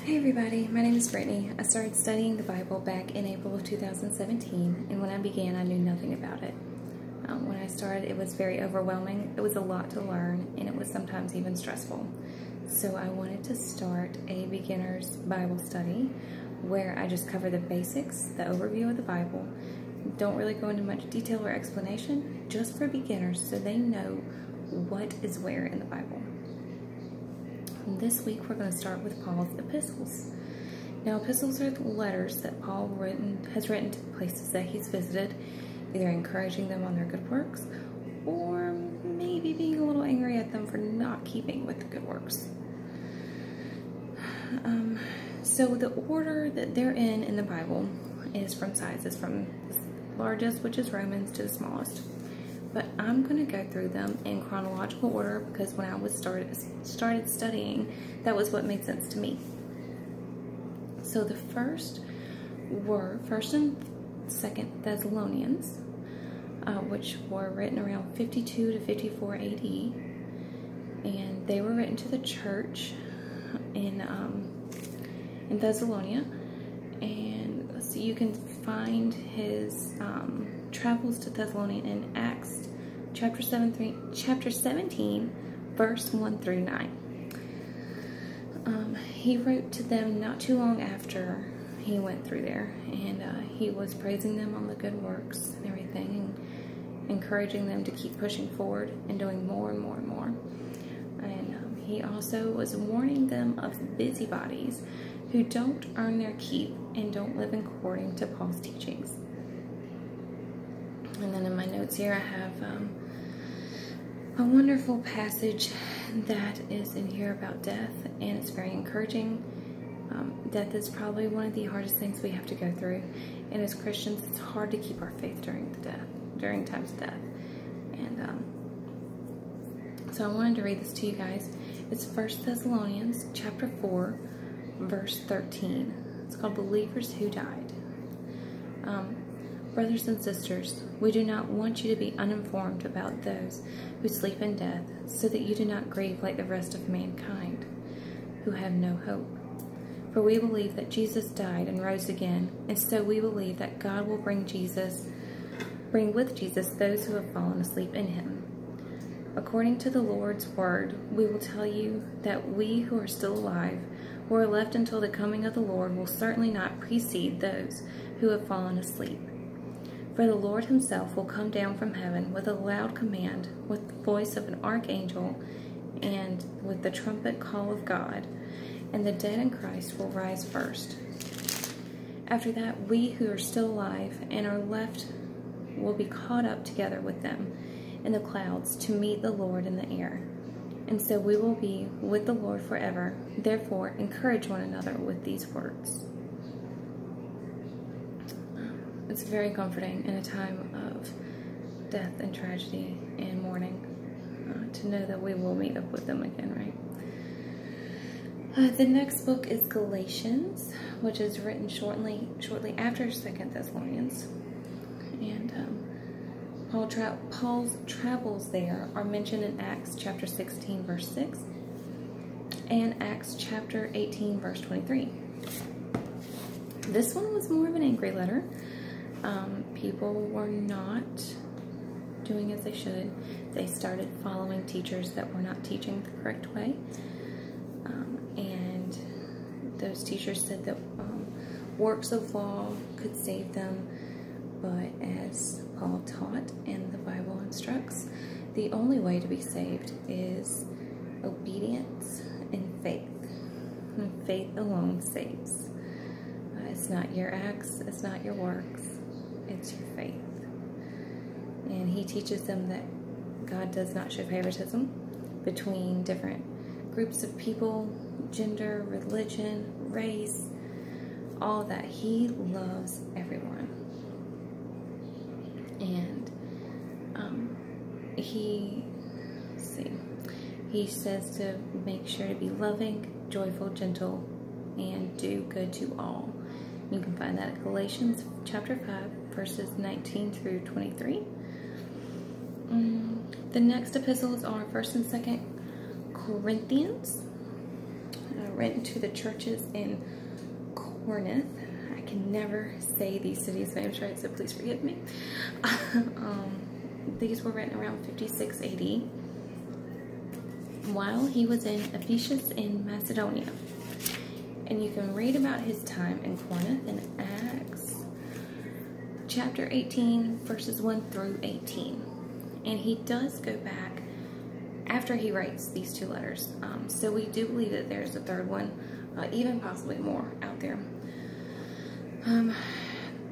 Hey everybody, my name is Brittany. I started studying the Bible back in April of 2017, and when I began, I knew nothing about it. When I started, it was very overwhelming. It was a lot to learn, and it was sometimes even stressful. So I wanted to start a beginner's Bible study where I just cover the basics, the overview of the Bible. Don't really go into much detail or explanation, just for beginners so they know what is where in the Bible. This week we're going to start with Paul's epistles. Now, epistles are the letters that Paul has written to the places that he's visited, either encouraging them on their good works or maybe being a little angry at them for not keeping with the good works. So the order that they're in the Bible is from sizes, from the largest, which is Romans, to the smallest. But I'm going to go through them in chronological order because when I was started studying, that was what made sense to me. So the first were 1st and 2nd Thessalonians, which were written around 52 to 54 AD, and they were written to the church in Thessalonia. And let's see, you can find his travels to Thessalonia in Acts chapter 17, verse 1 through 9. He wrote to them not too long after he went through there, and he was praising them on the good works and everything, and encouraging them to keep pushing forward and doing more and more and more. And he also was warning them of busybodies who don't earn their keep and don't live according to Paul's teachings. And then in my notes here I have a wonderful passage that is in here about death, and it's very encouraging. Death is probably one of the hardest things we have to go through, and as Christians it's hard to keep our faith during times of death. And so I wanted to read this to you guys. It's 1 Thessalonians chapter 4 verse 13. It's called Believers Who Died. Brothers and sisters, we do not want you to be uninformed about those who sleep in death, so that you do not grieve like the rest of mankind, who have no hope. For we believe that Jesus died and rose again, and so we believe that God will bring with Jesus those who have fallen asleep in him. According to the Lord's word, we will tell you that we who are still alive, who are left until the coming of the Lord, will certainly not precede those who have fallen asleep. For the Lord himself will come down from heaven with a loud command, with the voice of an archangel, and with the trumpet call of God, and the dead in Christ will rise first. After that, we who are still alive and are left will be caught up together with them in the clouds to meet the Lord in the air. And so we will be with the Lord forever. Therefore, encourage one another with these words. It's very comforting in a time of death and tragedy and mourning to know that we will meet up with them again, right? The next book is Galatians, which is written shortly after 2nd Thessalonians. And Paul's travels there are mentioned in Acts chapter 16, verse 6, and Acts chapter 18, verse 23. This one was more of an angry letter. People were not doing as they should. They started following teachers that were not teaching the correct way. And those teachers said that works of law could save them. But as Paul taught and the Bible instructs, the only way to be saved is obedience and faith. And faith alone saves. It's not your acts, it's not your works, it's your faith. And he teaches them that God does not show favoritism between different groups of people, gender, religion, race, all that. He loves everyone. And he says to make sure to be loving, joyful, gentle, and do good to all. You can find that at Galatians chapter 5, verses 19 through 23. The next epistles are 1st and 2nd Corinthians, written to the churches in Corinth. I can never say these cities' names right, so please forgive me. These were written around 56 AD while he was in Ephesus in Macedonia. And you can read about his time in Corinth in Acts chapter 18, verses 1 through 18. And he does go back after he writes these two letters. So we do believe that there's a third one, even possibly more out there.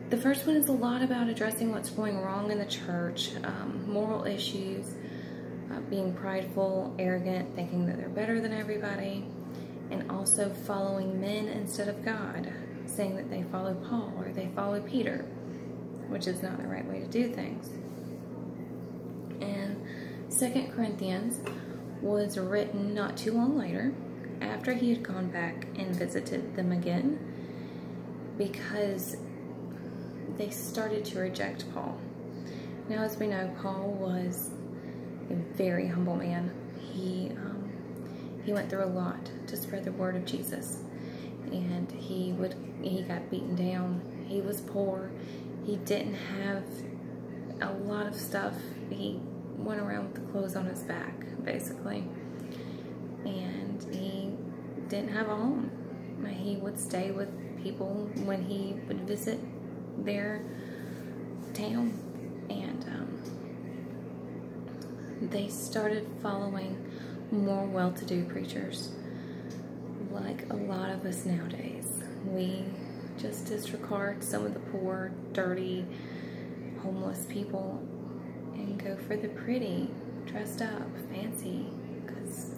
The first one is a lot about addressing what's going wrong in the church, moral issues, being prideful, arrogant, thinking that they're better than everybody, and also following men instead of God, saying that they follow Paul or they follow Peter, which is not the right way to do things. And 2 Corinthians was written not too long later, after he had gone back and visited them again, because they started to reject Paul. Now, as we know, Paul was a very humble man. He went through a lot to spread the word of Jesus, and he got beaten down. He was poor. He didn't have a lot of stuff. He went around with the clothes on his back, basically, and he didn't have a home. He would stay with people when he would visit their town, and they started following more well-to-do preachers, like a lot of us nowadays. We just disregard some of the poor, dirty, homeless people and go for the pretty, dressed up, fancy, because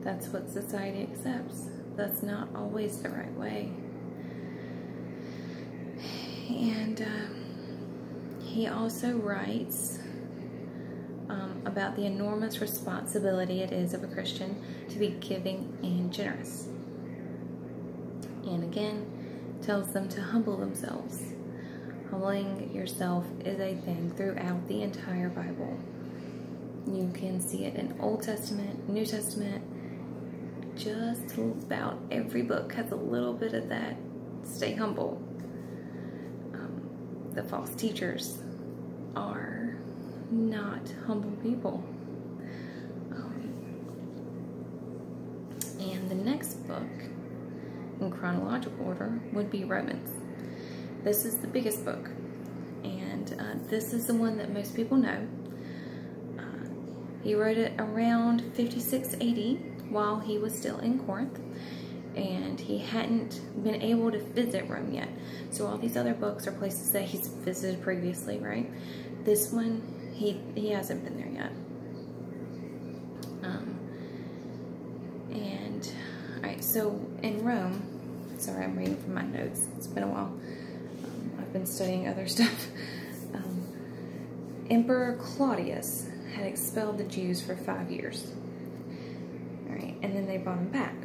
that's what society accepts. That's not always the right way. And he also writes about the enormous responsibility it is of a Christian to be giving and generous. And again, tells them to humble themselves. Humbling yourself is a thing throughout the entire Bible. You can see it in Old Testament, New Testament. Just about every book has a little bit of that. Stay humble. The false teachers are not humble people. And the next book in chronological order would be Romans. This is the biggest book, and this is the one that most people know. He wrote it around 56 AD while he was still in Corinth, and he hadn't been able to visit Rome yet. So all these other books are places that he's visited previously, right? This one, he hasn't been there yet. Alright, so in Rome, sorry, I'm reading from my notes. It's been a while. I've been studying other stuff. Emperor Claudius had expelled the Jews for 5 years. Alright, and then they brought him back.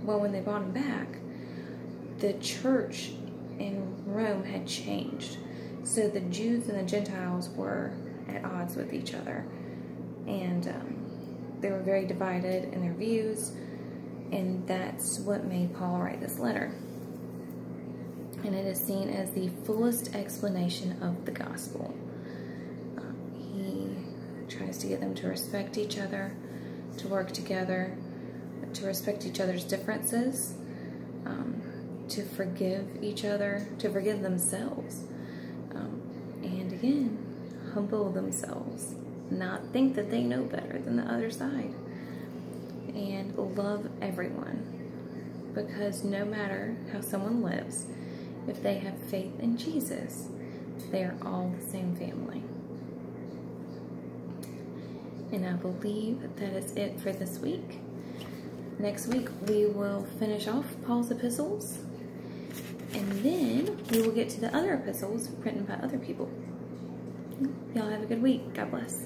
Well, when they brought him back, the church in Rome had changed. So the Jews and the Gentiles were at odds with each other. And they were very divided in their views. And that's what made Paul write this letter. And it is seen as the fullest explanation of the gospel. He tries to get them to respect each other, to work together, to respect each other's differences, to forgive each other, to forgive themselves, and again, humble themselves, not think that they know better than the other side, and love everyone, because no matter how someone lives, if they have faith in Jesus, they are all the same family. And I believe that is it for this week. Next week, we will finish off Paul's epistles, and then we will get to the other epistles written by other people. Y'all have a good week. God bless.